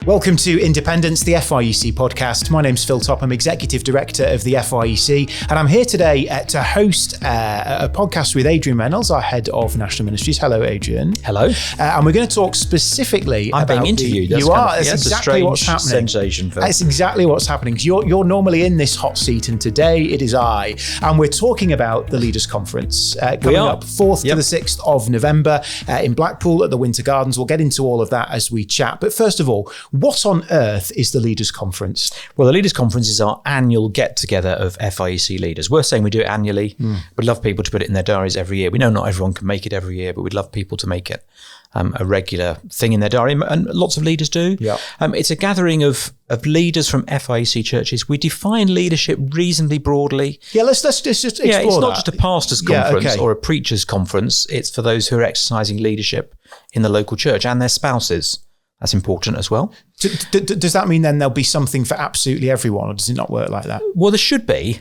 Welcome to Independence, the FIEC podcast. My name's Phil Topham, Executive Director of the FIEC, and I'm here today to host a podcast with Adrian Reynolds, our Head of National Ministries. Hello, Adrian. Hello. And we're going to talk specifically about... I'm being interviewed. You are. That's exactly what's happening. Sensation, Phil. That's exactly what's happening. You're normally in this hot seat, and today it is I. And we're talking about the Leaders' Conference coming up 4th to the 6th of November in Blackpool at the Winter Gardens. We'll get into all of that as we chat. But first of all, what on earth is the Leaders' Conference? Well, the Leaders' Conference is our annual get-together of FIEC leaders. We're saying we do it annually. We'd love people to put it in their diaries every year. We know not everyone can make it every year, but we'd love people to make it a regular thing in their diary, and lots of leaders do. Yeah. It's a gathering of leaders from FIEC churches. We define leadership reasonably broadly. Yeah, let's just explore it's not that. just a pastor's conference or a preacher's conference. It's for those who are exercising leadership in the local church and their spouses. That's important as well. Does that mean then there'll be something for absolutely everyone, or does it not work like that? Well, there should be.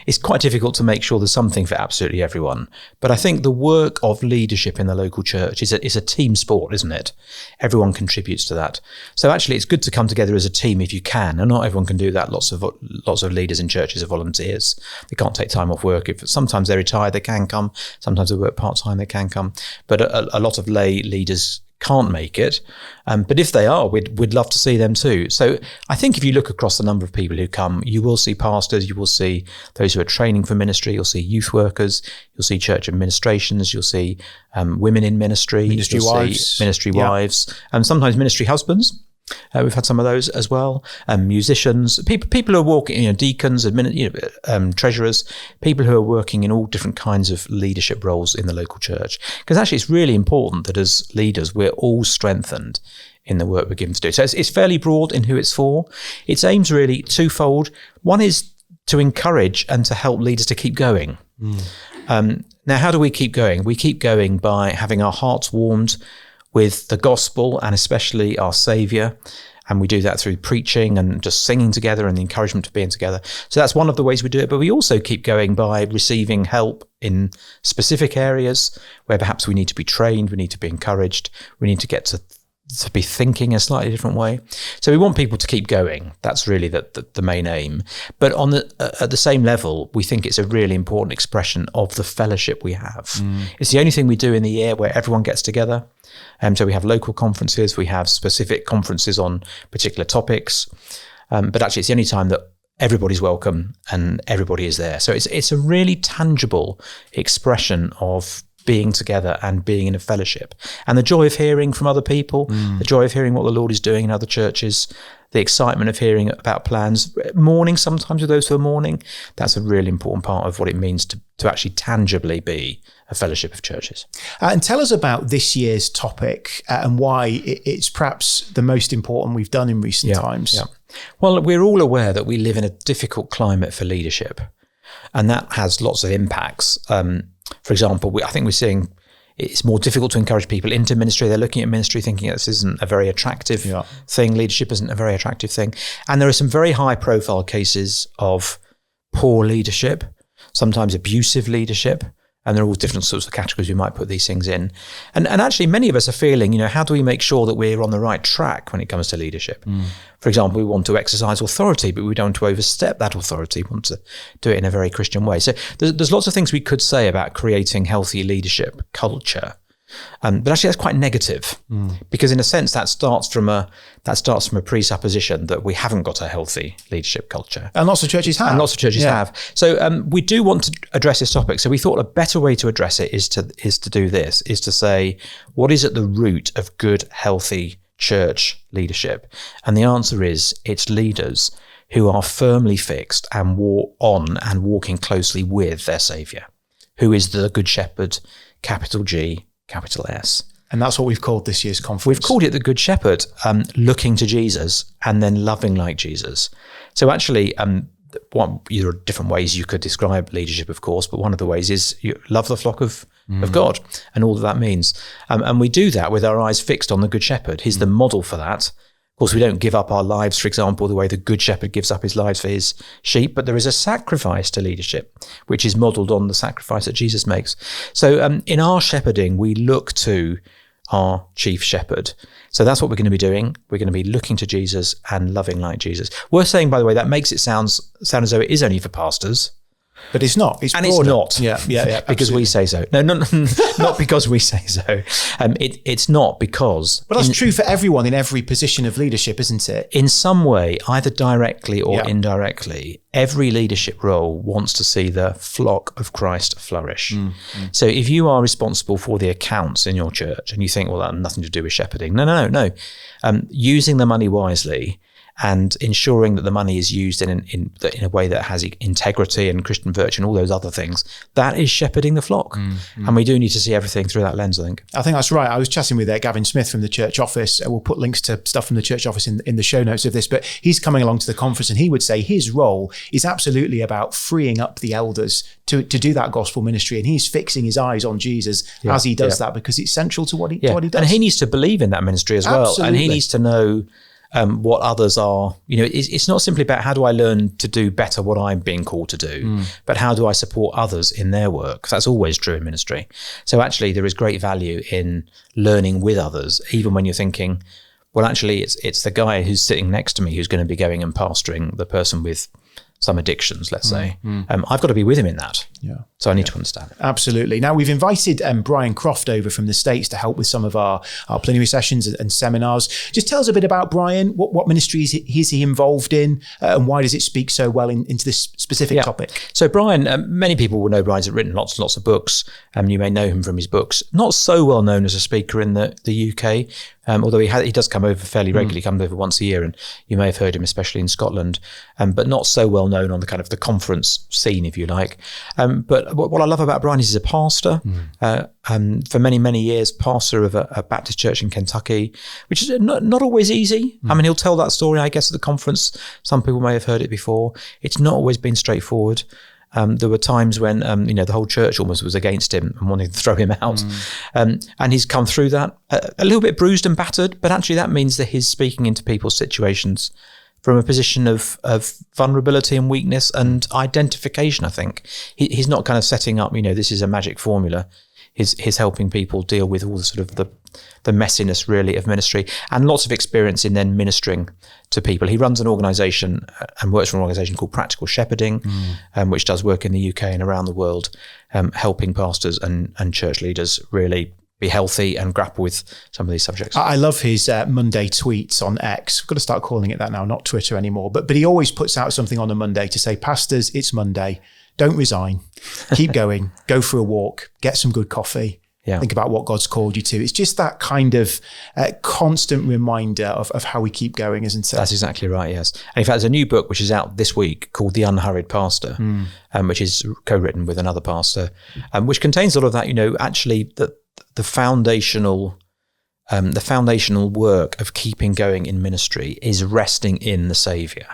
It's quite difficult to make sure there's something for absolutely everyone. But I think the work of leadership in the local church is a team sport, isn't it? Everyone contributes to that. So actually, it's good to come together as a team if you can. And not everyone can do that. Lots of leaders in churches are volunteers. They can't take time off work. Sometimes they're retired, they can come. Sometimes they work part-time, they can come. But a lot of lay leaders can't make it, but if they are, we'd love to see them too. So I think if you look across the number of people who come, you will see pastors, you will see those who are training for ministry, you'll see youth workers, you'll see church administrations, you'll see women in ministry, ministry wives, and sometimes ministry husbands. We've had some of those as well. Musicians, people who are working, deacons, treasurers, people who are working in all different kinds of leadership roles in the local church. Because actually, it's really important that as leaders, we're all strengthened in the work we're given to do. So it's fairly broad in who it's for. Its aims really twofold. One is to encourage and to help leaders to keep going. Now, how do we keep going? We keep going by having our hearts warmed with the gospel and especially our Saviour. And we do that through preaching and just singing together and the encouragement of being together. So that's one of the ways we do it. But we also keep going by receiving help in specific areas where perhaps we need to be trained, we need to be encouraged, we need to get to be thinking a slightly different way. So we want people to keep going. That's really the main aim. But at the same level, we think it's a really important expression of the fellowship we have. It's the only thing we do in the year where everyone gets together. So we have local conferences, we have specific conferences on particular topics. But actually, it's the only time that everybody's welcome and everybody is there. So it's a really tangible expression of being together and being in a fellowship. And the joy of hearing from other people, the joy of hearing what the Lord is doing in other churches, the excitement of hearing about plans, mourning sometimes with those who are mourning. That's a really important part of what it means to actually tangibly be a fellowship of churches. And tell us about this year's topic and why it's perhaps the most important we've done in recent times. Yeah. Well, we're all aware that we live in a difficult climate for leadership, and that has lots of impacts. For example, I think we're seeing it's more difficult to encourage people into ministry. They're looking at ministry thinking this isn't a very attractive thing. Leadership isn't a very attractive thing. And there are some very high profile cases of poor leadership, sometimes abusive leadership. And there are all different sorts of categories we might put these things in. And actually, many of us are feeling, how do we make sure that we're on the right track when it comes to leadership? For example, we want to exercise authority, but we don't want to overstep that authority. We want to do it in a very Christian way. So there's lots of things we could say about creating healthy leadership culture. But actually, that's quite negative because, in a sense, that starts from a presupposition that we haven't got a healthy leadership culture, and lots of churches have. So we do want to address this topic. So we thought a better way to address it is to say, what is at the root of good, healthy church leadership? And the answer is it's leaders who are firmly fixed and walking closely with their Saviour, who is the Good Shepherd, capital G, capital S. And that's what we've called this year's conference. We've called it the Good Shepherd, looking to Jesus and then loving like Jesus. So actually, there are different ways you could describe leadership, of course, but one of the ways is you love the flock of God and all that means. And we do that with our eyes fixed on the Good Shepherd. He's the model for that. Of course, we don't give up our lives, for example, the way the Good Shepherd gives up his lives for his sheep, but there is a sacrifice to leadership, which is modelled on the sacrifice that Jesus makes. So in our shepherding, we look to our chief shepherd. So that's what we're going to be doing. We're going to be looking to Jesus and loving like Jesus. Worth saying, by the way, that makes it sound as though it is only for pastors. But it's not. It's broader. It's not. Yeah. Because we say so. No, not because we say so. It's not because... But that's true for everyone in every position of leadership, isn't it? In some way, either directly or indirectly, every leadership role wants to see the flock of Christ flourish. So if you are responsible for the accounts in your church and you think, well, that has nothing to do with shepherding. No. Using the money wisely and ensuring that the money is used in a way that has integrity and Christian virtue and all those other things, that is shepherding the flock. And we do need to see everything through that lens, I think. I think that's right. I was chatting with Gavin Smith from the church office. We'll put links to stuff from the church office in the show notes of this, but he's coming along to the conference and he would say his role is absolutely about freeing up the elders to do that gospel ministry. And he's fixing his eyes on Jesus as he does that, because it's central to what he does. And he needs to believe in that ministry as well. Absolutely. And he needs to know what others are. It's not simply about how do I learn to do better what I'm being called to do, but how do I support others in their work? That's always true in ministry. So actually there is great value in learning with others, even when you're thinking, well, actually it's the guy who's sitting next to me who's going to be going and pastoring the person with some addictions, let's say. I've got to be with him in that. So I need to understand it. Absolutely. Now, we've invited Brian Croft over from the States to help with some of our plenary sessions and seminars. Just tell us a bit about Brian. What ministries is he involved in, and why does it speak so well into this specific topic? So Brian, many people will know Brian's written lots and lots of books. You may know him from his books. Not so well known as a speaker in the UK, although he does come over fairly regularly, comes over once a year, and you may have heard him, especially in Scotland, but not so well known on the kind of the conference scene, if you like. But what I love about Brian is he's a pastor, for many, many years, pastor of a Baptist church in Kentucky, which is not always easy. I mean, he'll tell that story, I guess, at the conference. Some people may have heard it before. It's not always been straightforward. There were times when, the whole church almost was against him and wanted to throw him out. And he's come through that a little bit bruised and battered, but actually that means that he's speaking into people's situations from a position of vulnerability and weakness and identification, I think. He's not kind of setting up, this is a magic formula. He's helping people deal with all the sort of the messiness, really, of ministry, and lots of experience in then ministering to people. He runs an organisation and works for an organisation called Practical Shepherding, which does work in the UK and around the world, helping pastors and church leaders really be healthy and grapple with some of these subjects. I love his Monday tweets on X. We've got to start calling it that now, not Twitter anymore. But he always puts out something on a Monday to say, pastors, it's Monday. Don't resign. Keep going. Go for a walk. Get some good coffee. Think about what God's called you to. It's just that kind of constant reminder of how we keep going, isn't it? That's exactly right, yes. And in fact, there's a new book which is out this week called The Unhurried Pastor, which is co-written with another pastor, which contains a lot of that, actually the foundational work of keeping going in ministry is resting in the Saviour,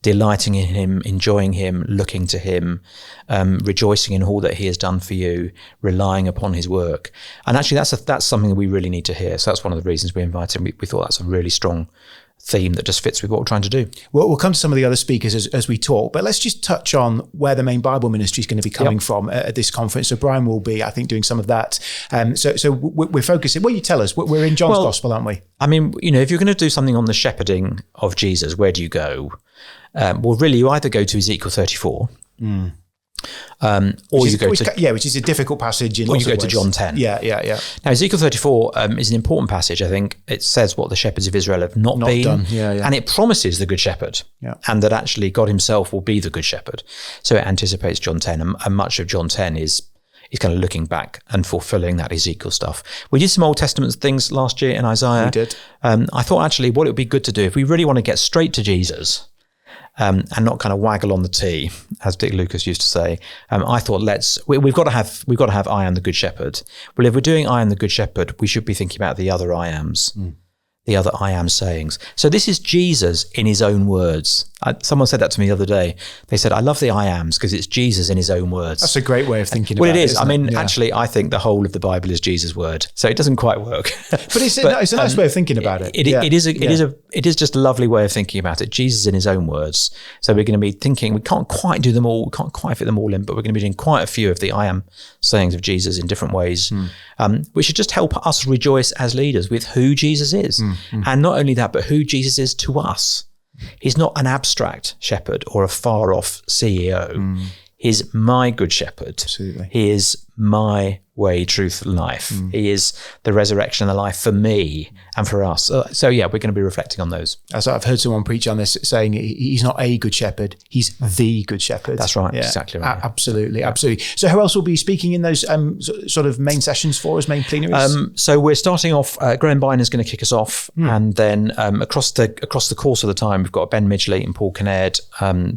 delighting in him, enjoying him, looking to him, rejoicing in all that he has done for you, relying upon his work. And actually that's something that we really need to hear. So that's one of the reasons we invited him. We thought that's a really strong theme that just fits with what we're trying to do. Well, we'll come to some of the other speakers as we talk, but let's just touch on where the main Bible ministry is going to be coming from at this conference. So Brian will be, I think, doing some of that. So we're focusing. Well, you tell us. We're in John's Gospel, aren't we? I mean, if you're going to do something on the shepherding of Jesus, where do you go? Well, really, you either go to Ezekiel 34, or you go to which is a difficult passage. Or you go to John 10. Yeah. Now, Ezekiel 34 is an important passage. I think it says what the shepherds of Israel have not been, done. And it promises the good shepherd, and that actually God Himself will be the good shepherd. So it anticipates John 10, and much of John 10 is kind of looking back and fulfilling that Ezekiel stuff. We did some Old Testament things last year in Isaiah. We did. I thought actually what it would be good to do if we really want to get straight to Jesus. And not kind of waggle on the T, as Dick Lucas used to say. I thought we've got to have I am the Good Shepherd. Well, if we're doing I am the Good Shepherd, we should be thinking about the other I ams. the other I am sayings. So this is Jesus in his own words. Someone said that to me the other day. They said, I love the I ams because it's Jesus in his own words. That's a great way of thinking about it. Well, it is. I mean, Yeah. actually, I think the whole of the Bible is Jesus' word. So it doesn't quite work. But it's a nice way of thinking about it. It is just a lovely way of thinking about it. Jesus in his own words. So we're going to be thinking, we can't quite do them all, we can't quite fit them all in, but we're going to be doing quite a few of the I am sayings of Jesus in different ways, which should just help us rejoice as leaders with who Jesus is. And not only that, but who Jesus is to us. He's not an abstract shepherd or a far-off CEO. He's my good shepherd. Absolutely. He is my way, truth, life. He is the resurrection and the life for me and for us. So yeah, we're going to be reflecting on those. As I've heard someone preach on this, saying he's not a good shepherd, he's the good shepherd. That's right, exactly right. Absolutely. So who else will be speaking in those sort of main sessions for us, main plenaries? So we're starting off, Graham Byrne is going to kick us off, and then across the course of the time, we've got Ben Midgley and Paul Kinnaird,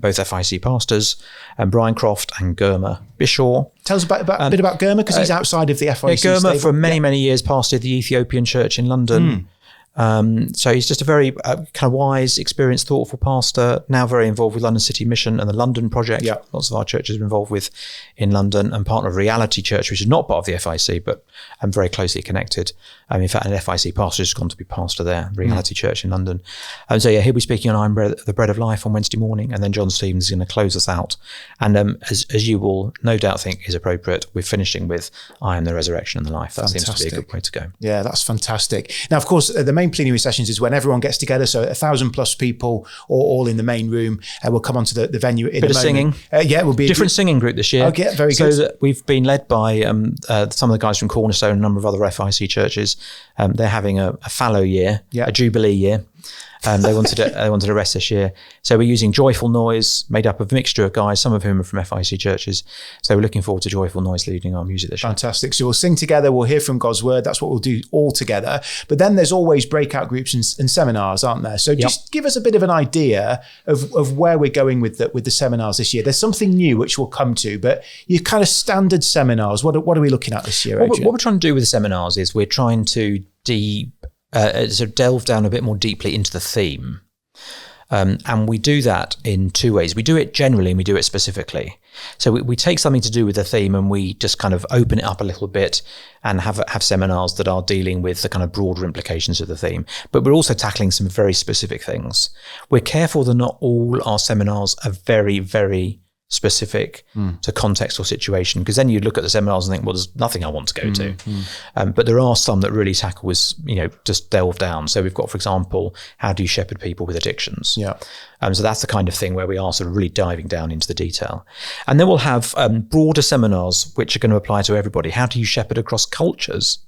both FIEC pastors, and Brian Croft and Germa Bishaw. Tell us a bit about Germa, because he's outside of the FIEC. Germa, for many years, pastored the Ethiopian church in London. So he's just a very kind of wise, experienced, thoughtful pastor, now very involved with London City Mission and the London Project. Yeah. Lots of our churches are involved with in London, and partner of Reality Church, which is not part of the FIEC, but very closely connected. In fact, an FIEC pastor has gone to be pastor there, Reality Church in London. And so, he'll be speaking on the Bread of Life on Wednesday morning, and then John Stevens is going to close us out. And as you will no doubt think is appropriate, we're finishing with I am the resurrection and the life. That seems to be a good way to go. Yeah, that's fantastic. Now, of course, the main plenary sessions is when everyone gets together, so 1,000+ people, all in the main room. We'll come onto the venue in a moment. Bit of singing. We'll be different singing group this year. Okay, very good. So that we've been led by some of the guys from Cornerstone and a number of other FIEC churches. They're having a fallow year, a jubilee year. They wanted a rest this year. So we're using Joyful Noise, made up of a mixture of guys, some of whom are from FIEC churches. So we're looking forward to Joyful Noise leading our music this year. Fantastic. So we'll sing together, we'll hear from God's word. That's what we'll do all together. But then there's always breakout groups and seminars, aren't there? So just give us a bit of an idea of where we're going with the seminars this year. There's something new which we'll come to, but your kind of standard seminars, what are we looking at this year, Adrian? What we're trying to do with the seminars is we're trying to sort of delve down a bit more deeply into the theme. And we do that in two ways. We do it generally and we do it specifically. So we take something to do with the theme and we just kind of open it up a little bit and have seminars that are dealing with the kind of broader implications of the theme. But we're also tackling some very specific things. We're careful that not all our seminars are very, very specific to context or situation, because then you look at the seminars and think, well, there's nothing I want to go to. But there are some that really tackle with, just delve down. So we've got, for example, how do you shepherd people with addictions? Yeah. So that's the kind of thing where we are sort of really diving down into the detail. And then we'll have broader seminars which are going to apply to everybody. How do you shepherd across cultures?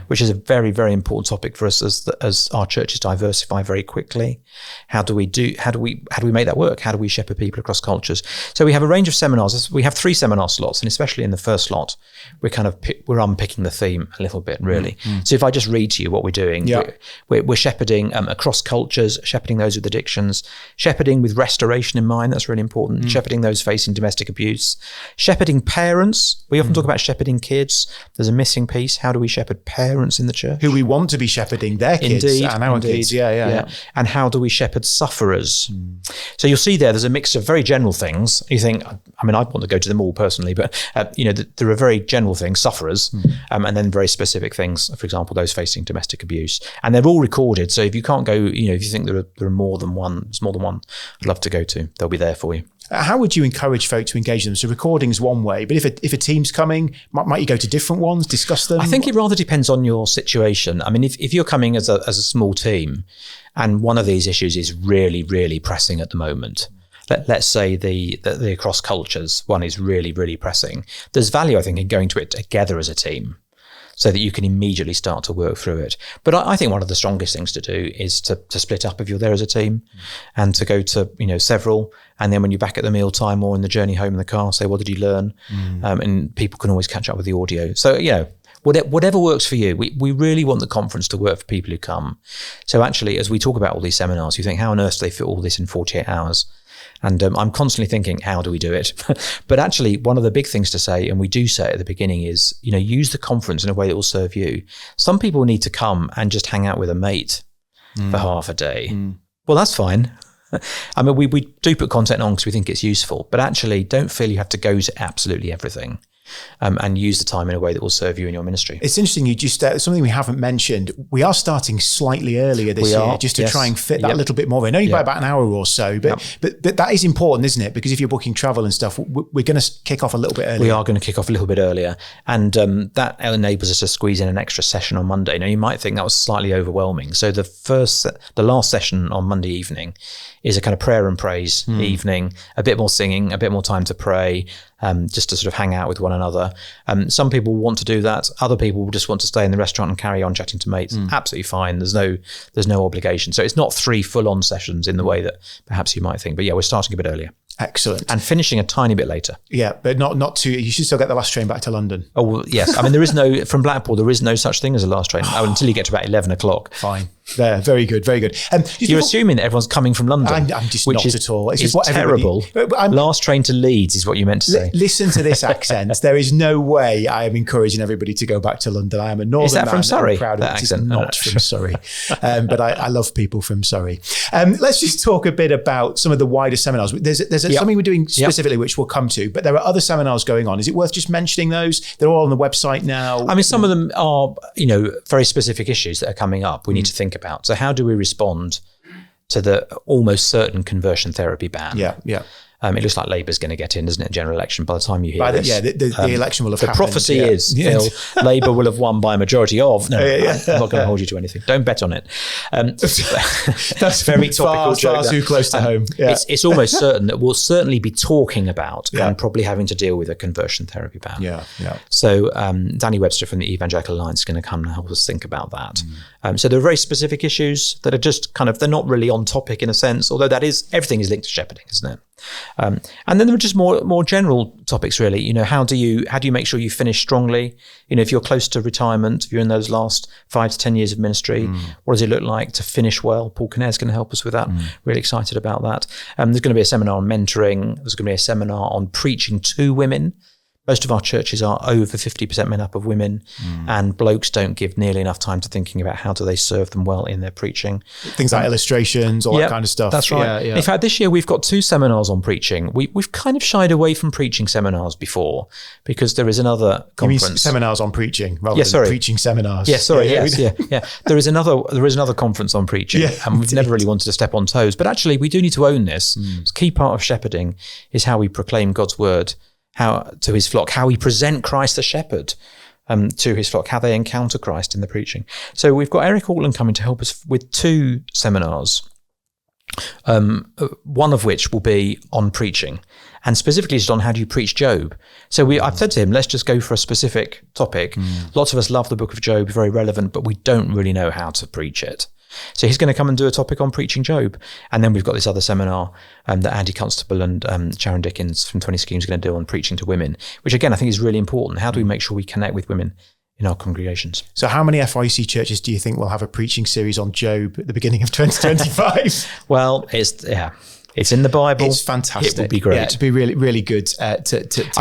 Which is a very, very important topic for us as our churches diversify very quickly. How do we make that work? How do we shepherd people across cultures? So we have a range of seminars. We have 3 seminar slots, and especially in the first slot, we're unpicking the theme a little bit, really. So if I just read to you what we're doing, we're shepherding across cultures, shepherding those with addictions, shepherding with restoration in mind, that's really important, shepherding those facing domestic abuse, shepherding parents. We often talk about shepherding kids. There's a missing piece. How do we shepherd parents in the church? Who we want to be shepherding their kids and our kids. Yeah. And how do we shepherd sufferers? So you'll see there's a mix of very general things. You think, I want to go to them all personally, but there are very general things, sufferers, and then very specific things, for example, those facing domestic abuse. And they're all recorded. So if you can't go, if you think there are more than one, I'd love to go to, they'll be there for you. How would you encourage folk to engage them? So recording's one way, but if a team's coming, might you go to different ones, discuss them? I think it rather depends on your situation. If you're coming as a small team and one of these issues is really, really pressing at the moment, let's say the across cultures one is really, really pressing, there's value, I think, in going to it together as a team, so that you can immediately start to work through it. But I think one of the strongest things to do is to split up if you're there as a team, and to go to several, and then when you're back at the meal time or in the journey home in the car, say, what did you learn? And people can always catch up with the audio. So whatever works for you. We really want the conference to work for people who come. So actually, as we talk about all these seminars, you think, how on earth do they fit all this in 48 hours? And I'm constantly thinking, how do we do it? But actually, one of the big things to say, and we do say at the beginning, is, use the conference in a way that will serve you. Some people need to come and just hang out with a mate for half a day. Well, that's fine. I mean, we do put content on because we think it's useful, but actually don't feel you have to go to absolutely everything. And use the time in a way that will serve you in your ministry. It's interesting. You just something we haven't mentioned. We are starting slightly earlier this year, just to try and fit that little bit more in, only by about an hour or so. But that is important, isn't it? Because if you're booking travel and stuff, we're going to kick off a little bit earlier. We are going to kick off a little bit earlier, and that enables us to squeeze in an extra session on Monday. Now, you might think that was slightly overwhelming. So the last session on Monday evening is a kind of prayer and praise evening, a bit more singing, a bit more time to pray. Just to sort of hang out with one another. Some people want to do that. Other people just want to stay in the restaurant and carry on chatting to mates. Absolutely fine. There's no obligation. So it's not 3 full-on sessions in the way that perhaps you might think. But yeah, we're starting a bit earlier. Excellent. And finishing a tiny bit later. Yeah, but not too. You should still get the last train back to London. Oh, well, yes. I mean, from Blackpool, there is no such thing as a last train until you get to about 11 o'clock. Fine. There, very good, very good. You're assuming that everyone's coming from London. I'm just not at all. It's what terrible. Last train to Leeds is what you meant to say. Listen to this accent. There is no way I am encouraging everybody to go back to London. I am a northern man. Is that from Surrey? I'm proud of that it. accent? It's not from Surrey. But I love people from Surrey. Let's just talk a bit about some of the wider seminars. There's something we're doing specifically, which we'll come to, but there are other seminars going on. Is it worth just mentioning those? They're all on the website now. I mean, some of them are, very specific issues that are coming up we need to think about. So how do we respond to the almost certain conversion therapy ban? Yeah. It looks like Labour's going to get in, doesn't it? General election by the time you hear this. The election will have happened. The prophecy is, Phil, Labour will have won by a majority of. No, I'm not going to hold you to anything. Don't bet on it. That's very topical joke. Far too close to home. Yeah. It's almost certain that we'll certainly be talking about and probably having to deal with a conversion therapy ban. Yeah. So Danny Webster from the Evangelical Alliance is going to come and help us think about that. So there are very specific issues that are just they're not really on topic in a sense, although everything is linked to shepherding, isn't it? And then there are just more general topics, really. How do you make sure you finish strongly? If you're close to retirement, if you're in those last 5 to 10 years of ministry, what does it look like to finish well? Paul Kinnair's going to help us with that. Really excited about that. There's going to be a seminar on mentoring. There's going to be a seminar on preaching to women. Most of our churches are over 50% made up of women, and blokes don't give nearly enough time to thinking about how do they serve them well in their preaching. Things like illustrations, all that kind of stuff. That's right. Yeah. In fact, this year we've got 2 seminars on preaching. We've kind of shied away from preaching seminars before because there is another conference. You mean seminars on preaching rather than preaching seminars? Yeah, sorry. Yeah. There is another conference on preaching, and we've never really wanted to step on toes. But actually, we do need to own this. A key part of shepherding is how we proclaim God's word to his flock, how we present Christ the shepherd to his flock, how they encounter Christ in the preaching. So we've got Eric Altland coming to help us with 2 seminars, one of which will be on preaching, and specifically just on how do you preach Job. So I've said to him, let's just go for a specific topic. Lots of us love the book of Job, very relevant, but we don't really know how to preach it. So he's going to come and do a topic on preaching Job. And then we've got this other seminar that Andy Constable and Sharon Dickens from 20 Schemes are going to do on preaching to women, which again, I think is really important. How do we make sure we connect with women in our congregations? So how many FIEC churches do you think will have a preaching series on Job at the beginning of 2025? Well, it's in the Bible. It's fantastic. It would be great. Yeah, it'd be really, really good I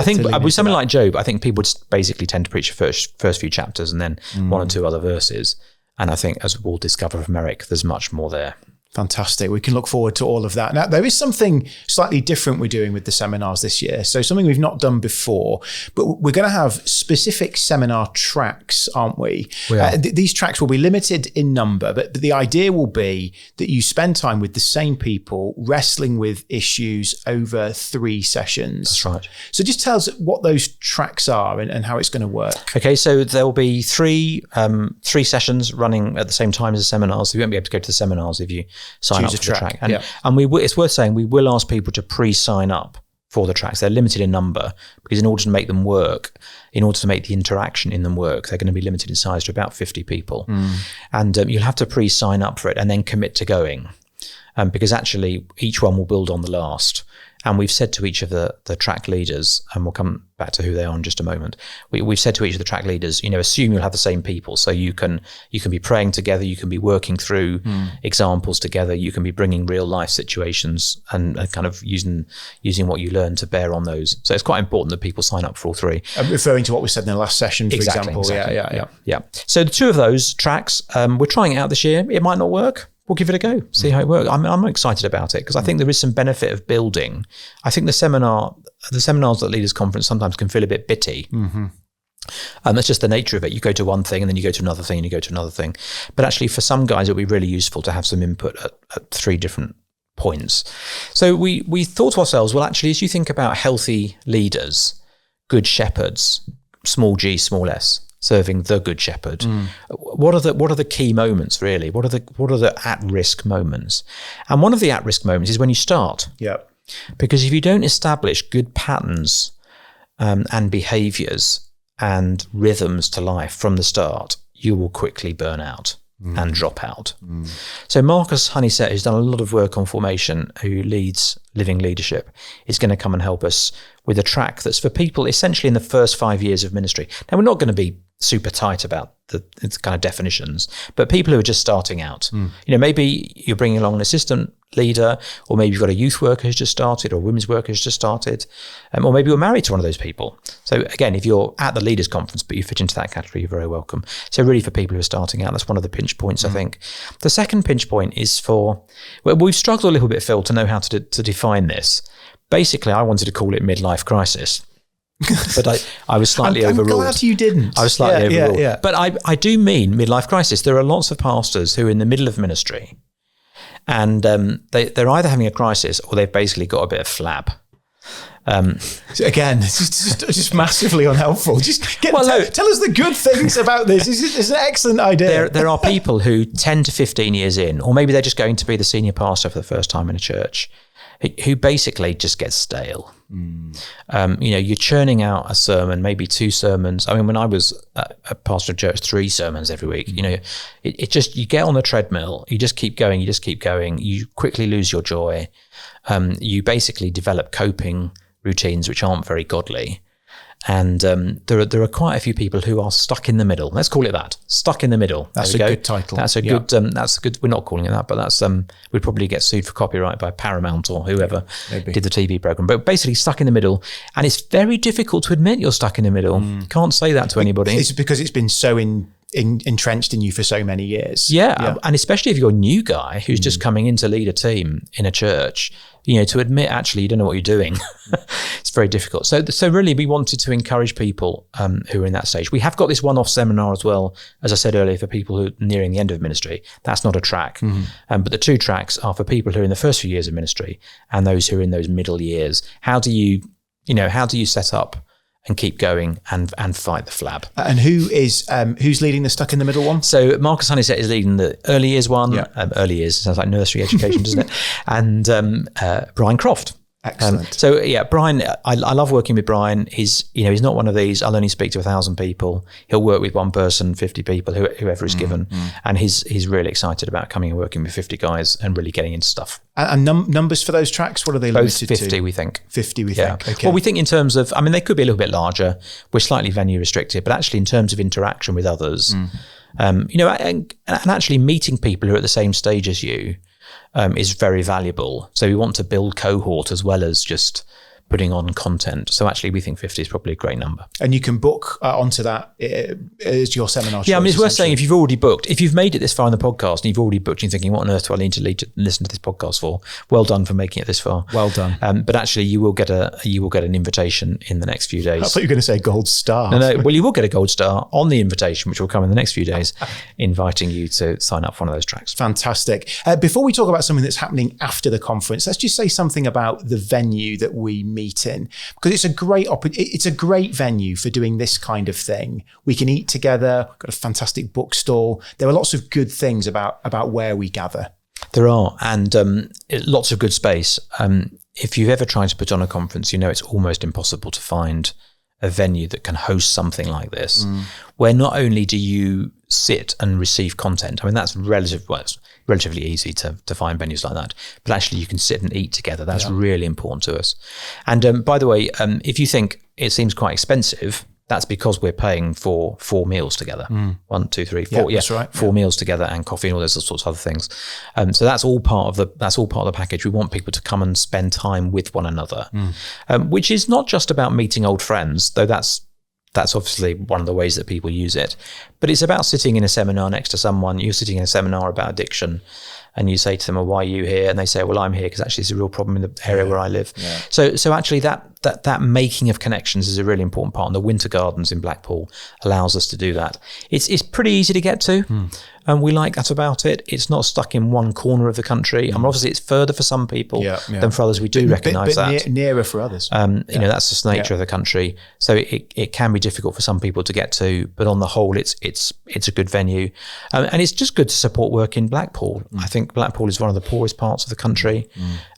think with something like Job, I think people just basically tend to preach the first few chapters and then 1 or 2 other verses. And I think, as we'll discover from Eric, there's much more there. Fantastic. We can look forward to all of that. Now, there is something slightly different we're doing with the seminars this year. So something we've not done before, but we're going to have specific seminar tracks, aren't we? We are. These tracks will be limited in number, but the idea will be that you spend time with the same people wrestling with issues over 3 sessions. That's right. So just tell us what those tracks are and how it's going to work. Okay, so there will be 3 sessions running at the same time as the seminars. So you won't be able to go to the seminars if you sign up for the track. And it's worth saying we will ask people to pre-sign up for the tracks. They're limited in number because in order to make them work, in order to make the interaction in them work, they're going to be limited in size to about 50 people. And you'll have to pre-sign up for it and then commit to going because actually each one will build on the last. And we've said to each of the track leaders, and we'll come back to who they are in just a moment. We've said to each of the track leaders, assume you'll have the same people, so you can be praying together, you can be working through examples together, you can be bringing real life situations and kind of using what you learn to bear on those. So it's quite important that people sign up for all 3. Referring to what we said in the last session, for example. Exactly. Yeah. So the 2 of those tracks, we're trying it out this year. It might not work. we'll give it a go, see how it works. I'm excited about it because I think there is some benefit of building. I think the seminars at Leaders Conference sometimes can feel a bit bitty. Mm-hmm. That's just the nature of it. You go to one thing and then you go to another thing and you go to another thing. But actually for some guys, it'll be really useful to have some input at 3 different points. So we thought to ourselves, well, actually, as you think about healthy leaders, good shepherds, small g, small s, serving the good shepherd, what are the key moments really? What are the at-risk moments? And one of the at-risk moments is when you start. Yeah. Because if you don't establish good patterns and behaviours and rhythms to life from the start, you will quickly burn out and drop out. So Marcus Honeysett, who's done a lot of work on formation, who leads Living Leadership, is going to come and help us with a track that's for people essentially in the first 5 years of ministry. Now, we're not going to be super tight about the kind of definitions, but people who are just starting out, maybe you're bringing along an assistant leader, or maybe you've got a youth worker who's just started, or a women's worker who's just started, or maybe you're married to one of those people. So again, if you're at the Leaders Conference, but you fit into that category, you're very welcome. So really for people who are starting out, that's one of the pinch points, I think. The second pinch point is we've struggled a little bit, Phil, to know how to define this. Basically, I wanted to call it midlife crisis. But I was slightly overruled. I'm glad you didn't. I was slightly overruled. Yeah. But I do mean midlife crisis. There are lots of pastors who are in the middle of ministry and they're either having a crisis or they've basically got a bit of flab. Again, it's just massively unhelpful. Just tell us the good things about this. It's an excellent idea. There are people who 10 to 15 years in, or maybe they're just going to be the senior pastor for the first time in a church, who basically just gets stale. You're churning out a sermon, maybe 2 sermons. I mean, when I was a pastor of church, 3 sermons every week. It just, you get on the treadmill, you just keep going, you quickly lose your joy. You basically develop coping routines which aren't very godly. And there are quite a few people who are stuck in the middle. Let's call it that. Stuck in the middle. That's a good title. That's a good. We're not calling it that, but that's we'd probably get sued for copyright by Paramount or whoever did the TV program. But basically, stuck in the middle, and it's very difficult to admit you're stuck in the middle. You can't say that to anybody. It's because it's been so entrenched in you for so many years. Yeah, and especially if you're a new guy who's just coming in to lead a team in a church, to admit actually you don't know what you're doing, it's very difficult. So really we wanted to encourage people who are in that stage. We have got this one-off seminar as well, as I said earlier, for people who are nearing the end of ministry. That's not a track, but the 2 tracks are for people who are in the first few years of ministry and those who are in those middle years. How do you set up and keep going and fight the flab? And who's leading the stuck in the middle one? So Marcus Honeysett is leading the early years one. Yeah. Early years sounds like nursery education, doesn't it? And Brian Croft. Excellent. Brian, I love working with Brian. He's not one of these, I'll only speak to 1,000 people. He'll work with 1 person, 50 people, whoever is given. And he's really excited about coming and working with 50 guys and really getting into stuff. And numbers for those tracks, what are they limited to? 50, to? we think. 50, we think. Okay. Well, we think in terms of, they could be a little bit larger. We're slightly venue restricted, but actually in terms of interaction with others, and actually meeting people who are at the same stage as you, is very valuable. So we want to build cohort as well as just putting on content. So actually we think 50 is probably a great number. And you can book onto that as your seminar choice. Yeah, it's worth saying if you've already booked, if you've made it this far in the podcast and you've already booked and you're thinking, what on earth do I need to listen to this podcast for? Well done for making it this far. Well done. But actually you will get an invitation in the next few days. I thought you were going to say gold star. No. Well, you will get a gold star on the invitation, which will come in the next few days, inviting you to sign up for one of those tracks. Fantastic. Before we talk about something that's happening after the conference, let's just say something about the venue that we meet in, because it's a great venue for doing this kind of thing. We can eat together. We've got a fantastic bookstall. There are lots of good things about where we gather. There are, and lots of good space. If you've ever tried to put on a conference, it's almost impossible to find a venue that can host something like this, where not only do you sit and receive content, that's relatively easy to find venues like that, but actually you can sit and eat together. That's really important to us. And by the way, if you think it seems quite expensive, that's because we're paying for 4 meals together. 1, 2, 3, 4. That's right. 4 meals together and coffee and all those sorts of other things. So that's all part of the package. We want people to come and spend time with one another, which is not just about meeting old friends, though that's obviously one of the ways that people use it. But it's about sitting in a seminar next to someone. You're sitting in a seminar about addiction. and you say to them, well, why are you here? And they say, well, I'm here because actually it's a real problem in the area where I live. Yeah. So actually that making of connections is a really important part, and the Winter Gardens in Blackpool allows us to do that. It's pretty easy to get to, and we like that about it. It's not stuck in one corner of the country. And obviously it's further for some people than for others. We do recognise that. Nearer for others. You know, that's the nature of the country. So it can be difficult for some people to get to, but on the whole, it's a good venue. And it's just good to support work in Blackpool. I think Blackpool is one of the poorest parts of the country.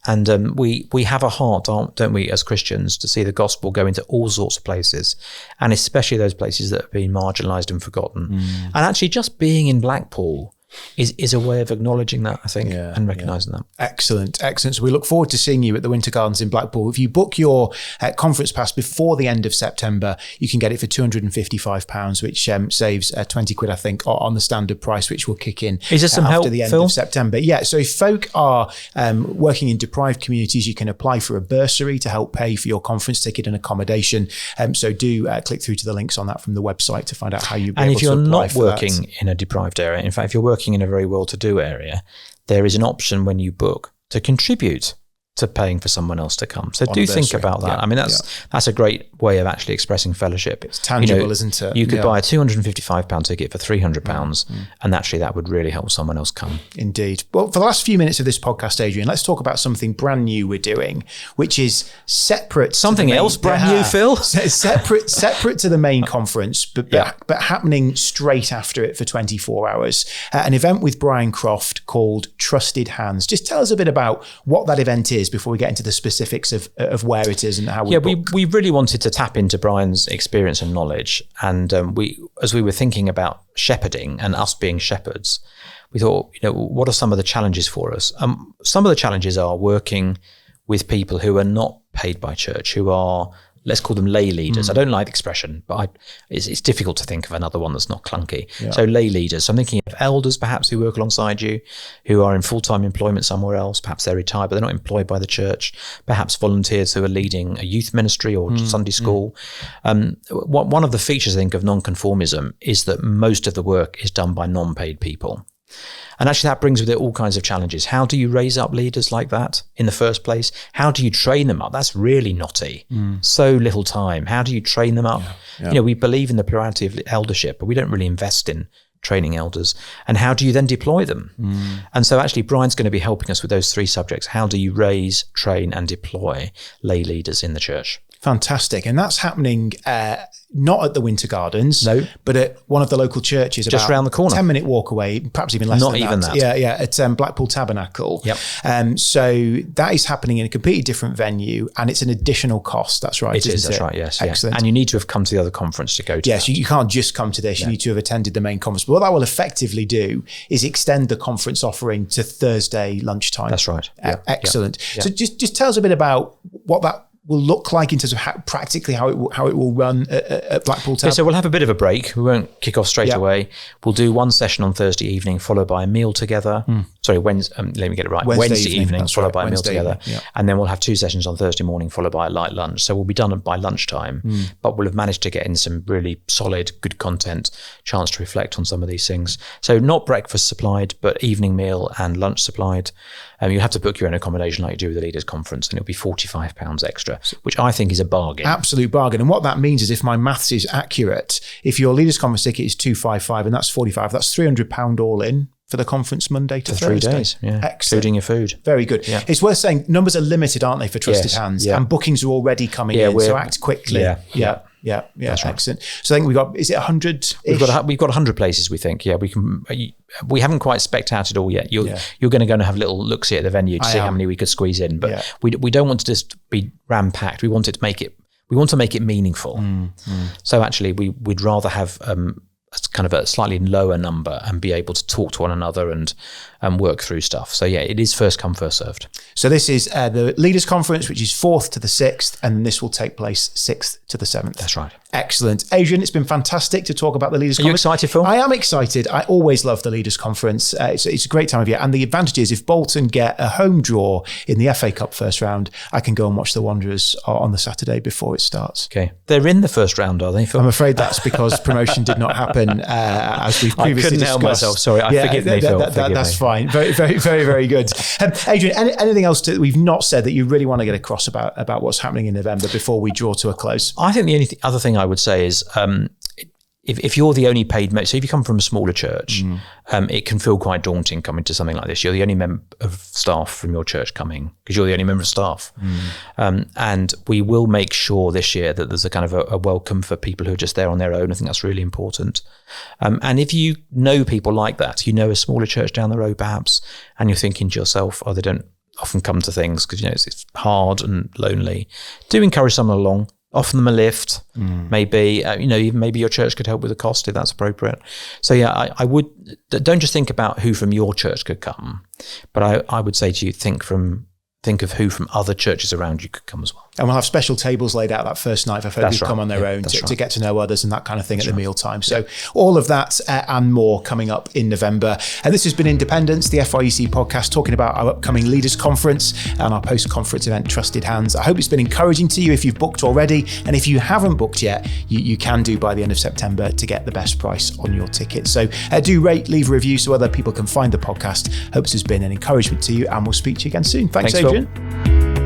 And we have a heart, don't we, as Christians, to see the gospel go into all sorts of places, and especially those places that have been marginalised and forgotten. And actually just being in Blackpool is a way of acknowledging that, I think, and recognising that. Excellent. So we look forward to seeing you at the Winter Gardens in Blackpool. If you book your conference pass before the end of September, you can get it for £255, which saves 20 quid, I think, on the standard price, which will kick in Is there some after help, the end Phil? of September. Yeah, so if folk are working in deprived communities, you can apply for a bursary to help pay for your conference ticket and accommodation. So do click through to the links on that from the website to find out how you. And if you're not working in a deprived area, in fact, if you're working in a very well-to-do area, there is an option when you book to contribute to paying for someone else to come. So do think about that. I mean, that's a great way of actually expressing fellowship. It's tangible, isn't it? You could buy a £255 ticket for £300, and actually that would really help someone else come. Indeed. Well, for the last few minutes of this podcast, Adrian, let's talk about something brand new we're doing, which is separate. Something else brand new, Phil? separate to the main conference, but happening straight after it for 24 hours. An event with Brian Croft called Trusted Hands. Just tell us a bit about what that event is before we get into the specifics of where it is and how we really wanted to tap into Brian's experience and knowledge, and as we were thinking about shepherding and us being shepherds, we thought, what are some of the challenges for us? Some of the challenges are working with people who are not paid by church, who are, let's call them lay leaders. I don't like the expression, but it's difficult to think of another one that's not clunky. Yeah. So lay leaders. So I'm thinking of elders perhaps who work alongside you, who are in full-time employment somewhere else. Perhaps they're retired, but they're not employed by the church. Perhaps volunteers who are leading a youth ministry or Sunday school. One of the features, I think, of nonconformism is that most of the work is done by non-paid people. And actually that brings with it all kinds of challenges. How do you raise up leaders like that in the first place? How do you train them up? That's really knotty. So little time. How do you train them up? Yeah. We believe in the plurality of eldership, but we don't really invest in training elders. And how do you then deploy them? And so actually Brian's going to be helping us with those three subjects. How do you raise, train and deploy lay leaders in the church? Fantastic. And that's happening not at the Winter Gardens, but at one of the local churches just around the corner. 10-minute walk away, perhaps even less not than even that. that. Yeah, at Blackpool Tabernacle. Yep. So that is happening in a completely different venue, and it's an additional cost. That's right. That's right, yes. Excellent. Yeah. And you need to have come to the other conference to go to Yes, you can't just come to this. You need to have attended the main conference. But what that will effectively do is extend the conference offering to Thursday lunchtime. That's right. Excellent. Yeah. So just tell us a bit about what that will look like in terms of practically how it will run at Blackpool Tab. So we'll have a bit of a break. We won't kick off straight away. We'll do one session on Thursday evening, followed by a meal together. Sorry, Wednesday evening, followed by a meal together. And then we'll have two sessions on Thursday morning, followed by a light lunch. So we'll be done by lunchtime, but we'll have managed to get in some really solid, good content, chance to reflect on some of these things. So not breakfast supplied, but evening meal and lunch supplied. You have to book your own accommodation like you do with the Leaders Conference, and it'll be £45 extra, which I think is a bargain. Absolute bargain. And what that means is, if my maths is accurate, if your Leaders Conference ticket is £255 and that's £45, that's £300 all in for the conference Monday to Thursday. 3 days, including your food. Very good. Yeah. It's worth saying numbers are limited, aren't they, for Trusted Hands? And bookings are already coming in, so act quickly. Yeah, that's excellent. Right. So I think we've got, is it 100? We've got 100 places, we think. Yeah, we can. We haven't quite spec'd out it all yet. You're going to go and have little look-see at the venue to see how many we could squeeze in. But we don't want to just be ram-packed. We want to make it meaningful. So actually, we'd rather have kind of a slightly lower number and be able to talk to one another and work through stuff. So it is first come, first served. So this is the Leaders Conference, which is 4th to the 6th, and this will take place 6th to the 7th. That's right. Excellent. Adrian, it's been fantastic to talk about the Leaders Conference. Are you excited, Phil? I am excited. I always love the Leaders Conference. It's a great time of year. And the advantage is, if Bolton get a home draw in the FA Cup first round, I can go and watch the Wanderers on the Saturday before it starts. Okay. They're in the first round, are they, Phil? I'm afraid that's because promotion did not happen happen, as we've previously discussed. I couldn't help myself. Sorry, forgive me, Phil. That's fine. Very, very, very, very good. Adrian, anything else that we've not said that you really want to get across about what's happening in November before we draw to a close? I think the only other thing I would say is, if you're the only paid member, so if you come from a smaller church, it can feel quite daunting coming to something like this. You're the only member of staff from your church coming because you're the only member of staff. And we will make sure this year that there's a kind of a welcome for people who are just there on their own. I think that's really important. And if you know people like that, you know a smaller church down the road perhaps, and you're thinking to yourself, they don't often come to things because, it's hard and lonely, do encourage someone along. Offer them a lift, maybe, even maybe your church could help with the cost if that's appropriate. So I would, don't just think about who from your church could come, but I would say to you, think of who from other churches around you could come as well. And we'll have special tables laid out that first night for folk who come on their own to get to know others and that kind of thing at the mealtime. So all of that and more coming up in November. And this has been Independence, the FIEC podcast, talking about our upcoming Leaders Conference and our post-conference event, Trusted Hands. I hope it's been encouraging to you if you've booked already. And if you haven't booked yet, you can do by the end of September to get the best price on your ticket. So do rate, leave a review so other people can find the podcast. Hope this has been an encouragement to you, and we'll speak to you again soon. Thanks Adrian. Phil.